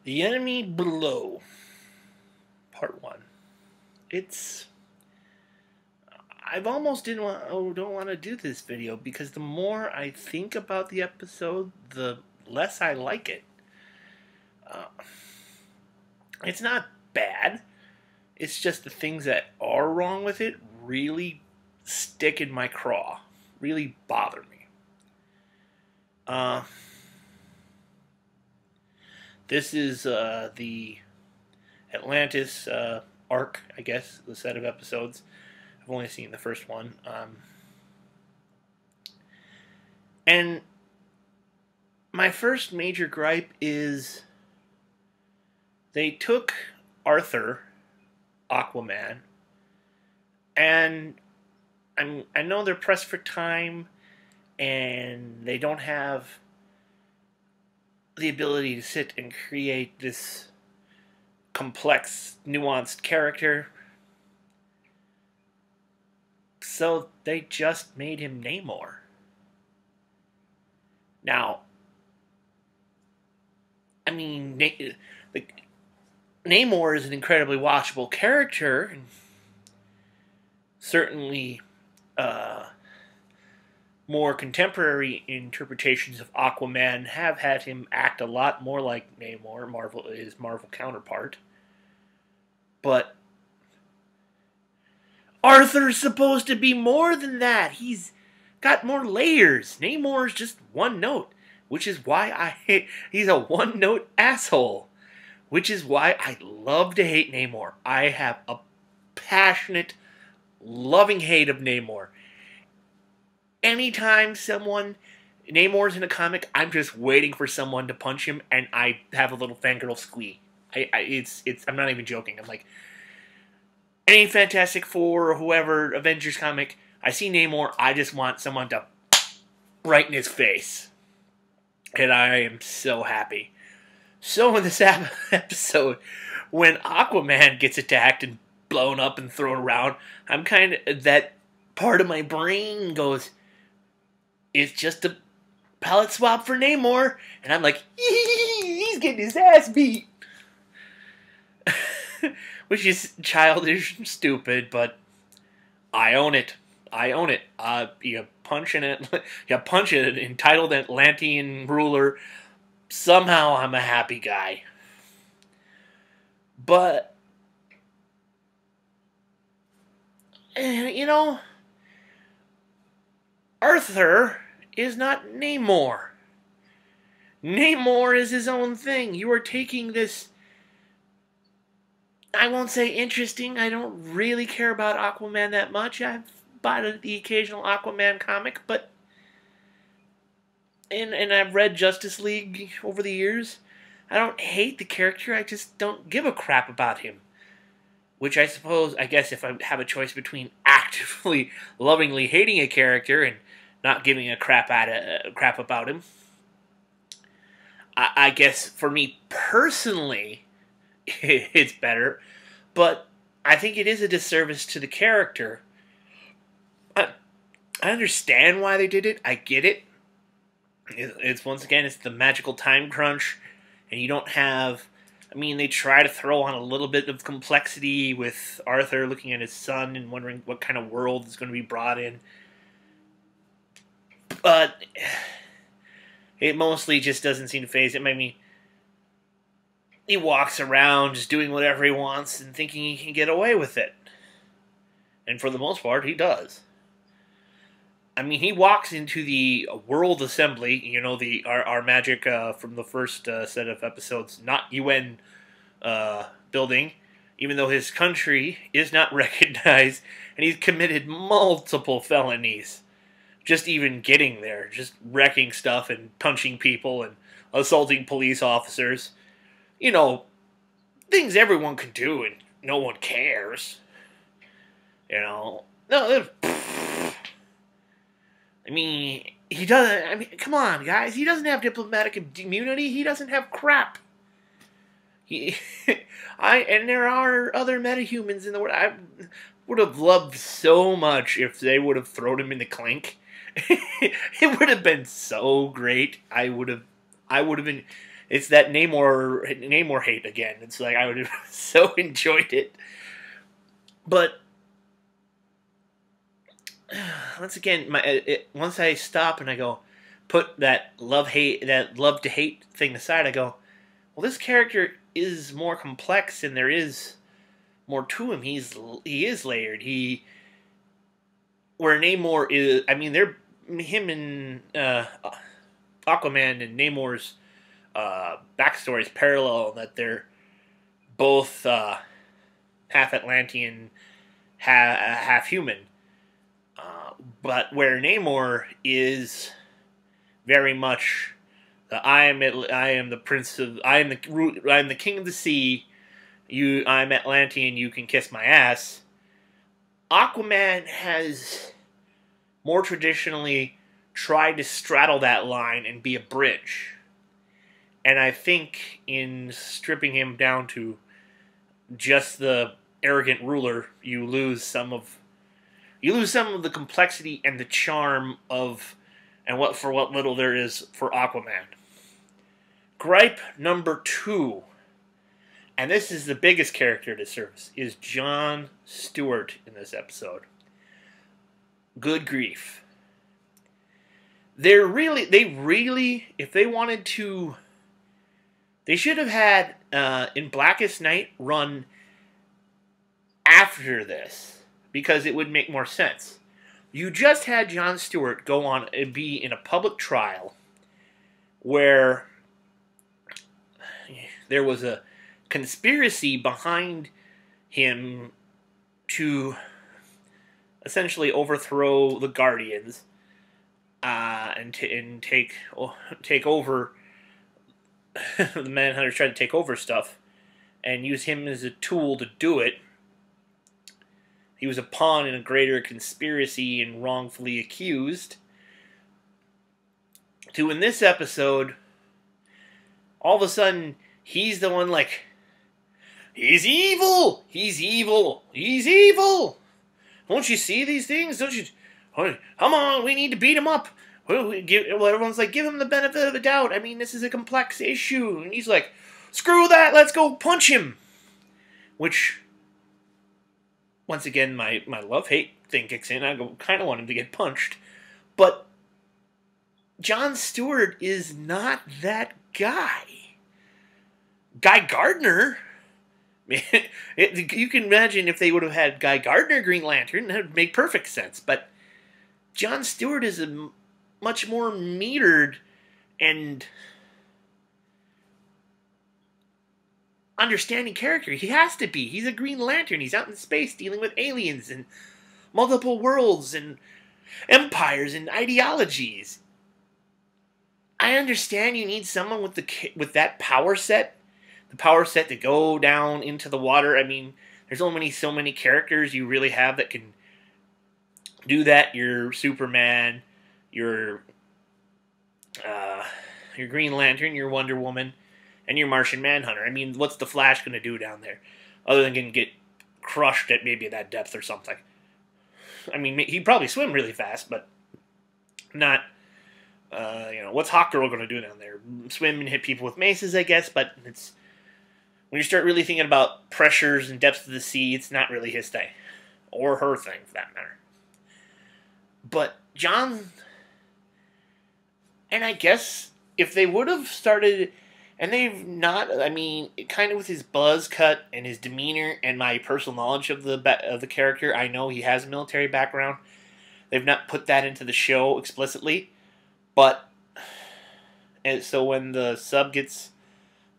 The Enemy Below, Part 1. I've almost don't want to do this video because the more I think about the episode, the less I like it. It's not bad. It's just the things that are wrong with it really stick in my craw, really bother me. This is the Atlantis arc, I guess, the set of episodes. I've only seen the first one. And my first major gripe is they took Arthur, Aquaman, and I know they're pressed for time and they don't have the ability to sit and create this complex, nuanced character. So they just made him Namor. Now, I mean, Namor is an incredibly watchable character, and certainly more contemporary interpretations of Aquaman have had him act a lot more like Namor, his Marvel counterpart. But Arthur's supposed to be more than that. He's got more layers. Namor's just one note, which is why he's a one-note asshole. Which is why I love to hate Namor. I have a passionate, loving hate of Namor. Anytime Namor's in a comic, I'm just waiting for someone to punch him, and I have a little fangirl squee. I'm not even joking. I'm like, any Fantastic Four or whoever Avengers comic, I see Namor, I just want someone to right in his face, and I am so happy. So in this episode, when Aquaman gets attacked and blown up and thrown around, I'm kind of, that part of my brain goes, it's just a palette swap for Namor. And I'm like, he's getting his ass beat. Which is childish and stupid, but I own it. I own it. You punch an entitled Atlantean ruler. Somehow I'm a happy guy. But, you know, Arthur is not Namor. Namor is his own thing. You are taking this, I won't say interesting, I don't really care about Aquaman that much. I've bought the occasional Aquaman comic, but and I've read Justice League over the years. I don't hate the character, I just don't give a crap about him. Which I guess if I have a choice between actively, lovingly hating a character and not giving a crap about him, I guess for me personally, it's better. But I think it is a disservice to the character. I understand why they did it. I get it. It's once again, it's the magical time crunch, and you don't have. I mean, they try to throw on a little bit of complexity with Arthur looking at his son and wondering what kind of world is going to be brought in. But it mostly just doesn't seem to faze him. I mean, he walks around just doing whatever he wants and thinking he can get away with it. And for the most part, he does. I mean, he walks into the World Assembly, you know, our magic from the first set of episodes, not UN building, even though his country is not recognized, and he's committed multiple felonies. Just even getting there, just wrecking stuff and punching people and assaulting police officers. You know, things everyone can do and no one cares. You know, no, I mean, he doesn't, I mean, come on, guys, he doesn't have diplomatic immunity, he doesn't have crap. And there are other metahumans in the world. I would have loved so much if they would have thrown him in the clink. It would have been so great. I would have been, It's that Namor hate again. It's like I would have so enjoyed it. But once again, once I stop and I go, put that love to hate thing aside, I go, well, this character is more complex and there is more to him. He is layered. Where Namor is, I mean, him and Aquaman and Namor's backstory is parallel in that they're both half Atlantean, half human. But where Namor is very much I am the prince of I am the king of the sea. I'm Atlantean. You can kiss my ass. Aquaman has more traditionally tried to straddle that line and be a bridge. And I think in stripping him down to just the arrogant ruler, you lose some of the complexity and the charm of what little there is for Aquaman. Gripe number 2, and this is the biggest character to service, is Jon Stewart in this episode. Good grief. They really, if they wanted to, they should have had in Blackest Night run after this, because it would make more sense. You just had Jon Stewart go on and be in a public trial where there was a conspiracy behind him to essentially overthrow the Guardians and take over. The Manhunters tried to take over stuff and use him as a tool to do it. He was a pawn in a greater conspiracy and wrongfully accused. To in this episode, all of a sudden, he's the one like, he's evil! He's evil! He's evil! Don't you see these things? Don't you? Come on, we need to beat him up. Everyone's like, give him the benefit of the doubt. I mean, this is a complex issue. And he's like, screw that, let's go punch him. Which, once again, my love-hate thing kicks in. I kind of want him to get punched. But Jon Stewart is not that guy. Guy Gardner, you can imagine if they would have had Guy Gardner Green Lantern, that would make perfect sense. But Jon Stewart is a much more metered and understanding character. He has to be. He's a Green Lantern. He's out in space dealing with aliens and multiple worlds and empires and ideologies. I understand you need someone with that power set. The power set to go down into the water. I mean, there's only so many characters you really have that can do that. Your Superman, your Green Lantern, your Wonder Woman, and your Martian Manhunter. I mean, what's the Flash going to do down there? Other than get crushed at maybe that depth or something. I mean, he'd probably swim really fast, but not, what's Hawkgirl going to do down there? Swim and hit people with maces, I guess, but it's, when you start really thinking about pressures and depths of the sea, it's not really his thing. Or her thing, for that matter. But John, and I guess if they would have started, and they've not, I mean, kind of with his buzz cut and his demeanor and my personal knowledge of the character, I know he has a military background. They've not put that into the show explicitly, but, and so when the sub gets,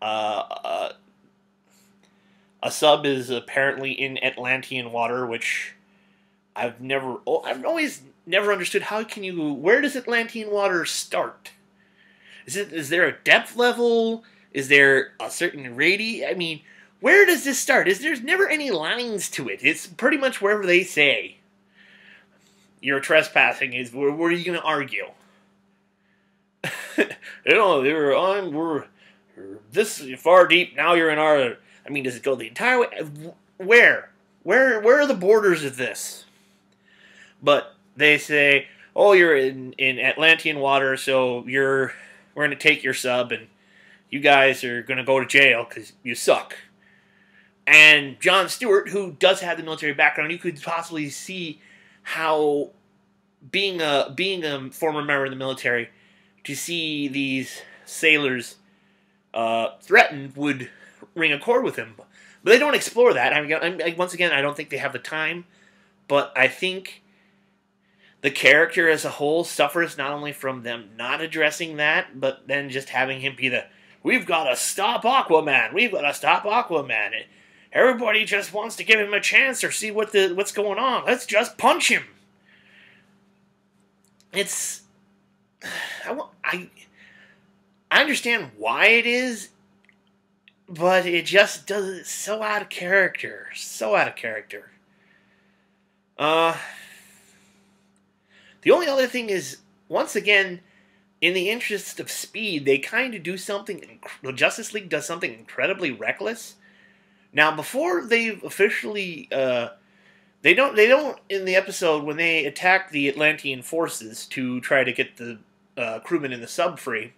a sub is apparently in Atlantean water, which I've always never understood. Where does Atlantean water start? Is there a depth level? Is there a certain radius? I mean, where does this start? There's never any lines to it. It's pretty much wherever they say. You're trespassing is where are you going to argue? We're this far deep, now you're in our, I mean, does it go the entire way? Where are the borders of this? But they say, oh, you're in Atlantean water, so we're going to take your sub and you guys are going to go to jail because you suck. And Jon Stewart, who does have the military background, you could possibly see how being a former member of the military, to see these sailors threatened would ring a chord with him. But they don't explore that. Once again, I don't think they have the time. But I think the character as a whole suffers not only from them not addressing that, but then just having him be the, we've got to stop Aquaman. We've got to stop Aquaman. Everybody just wants to give him a chance or see what's going on. Let's just punch him. It's... I understand why it is, but it just does it so out of character. So out of character. The only other thing is, once again, in the interest of speed, they kind of do something... The Justice League does something incredibly reckless. Now, before they've officially... They don't, in the episode, when they attack the Atlantean forces to try to get the crewmen in the sub free,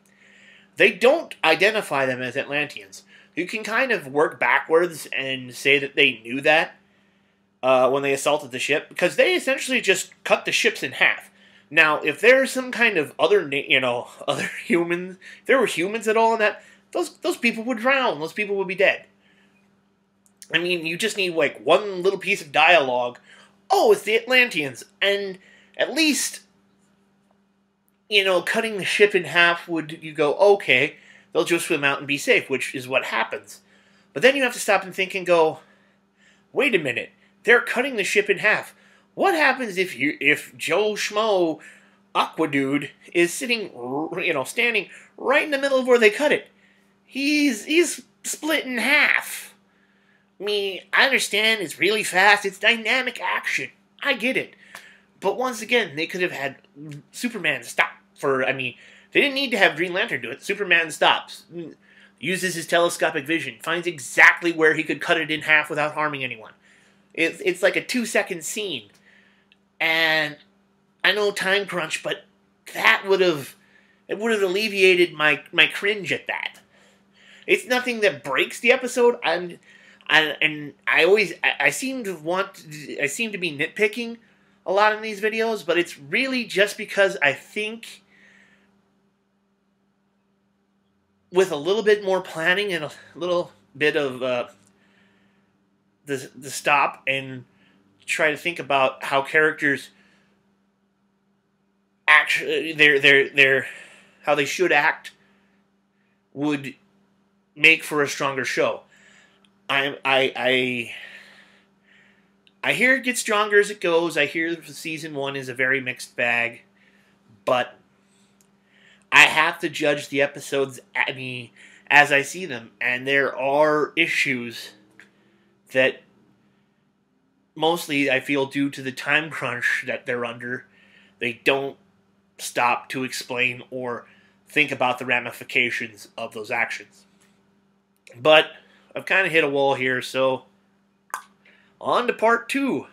they don't identify them as Atlanteans. You can kind of work backwards and say that they knew that when they assaulted the ship, because they essentially just cut the ships in half. Now, if there's some kind of other humans, if there were humans at all in that, those people would drown. Those people would be dead. I mean, you just need, like, one little piece of dialogue. Oh, it's the Atlanteans. And at least, cutting the ship in half you go, okay, they'll just swim out and be safe, which is what happens. But then you have to stop and think and go, wait a minute, they're cutting the ship in half. What happens if Joe Schmo Aquadude is sitting, standing right in the middle of where they cut it? He's split in half. I mean, I understand it's really fast, it's dynamic action. I get it. But once again, they could have had Superman stop they didn't need to have Green Lantern do it. Superman stops, uses his telescopic vision, finds exactly where he could cut it in half without harming anyone. It's like a 2-second scene. And I know time crunch, but it would have alleviated my cringe at that. It's nothing that breaks the episode. I seem to be nitpicking a lot in these videos, but it's really just because I think with a little bit more planning and a little bit of the stop and try to think about how characters actually their how they should act would make for a stronger show. I hear it gets stronger as it goes. I hear season 1 is a very mixed bag, but I have to judge the episodes as I see them, and there are issues that mostly I feel due to the time crunch that they're under. They don't stop to explain or think about the ramifications of those actions. But I've kind of hit a wall here, so on to part 2,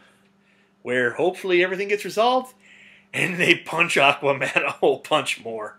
where hopefully everything gets resolved and they punch Aquaman a whole bunch more.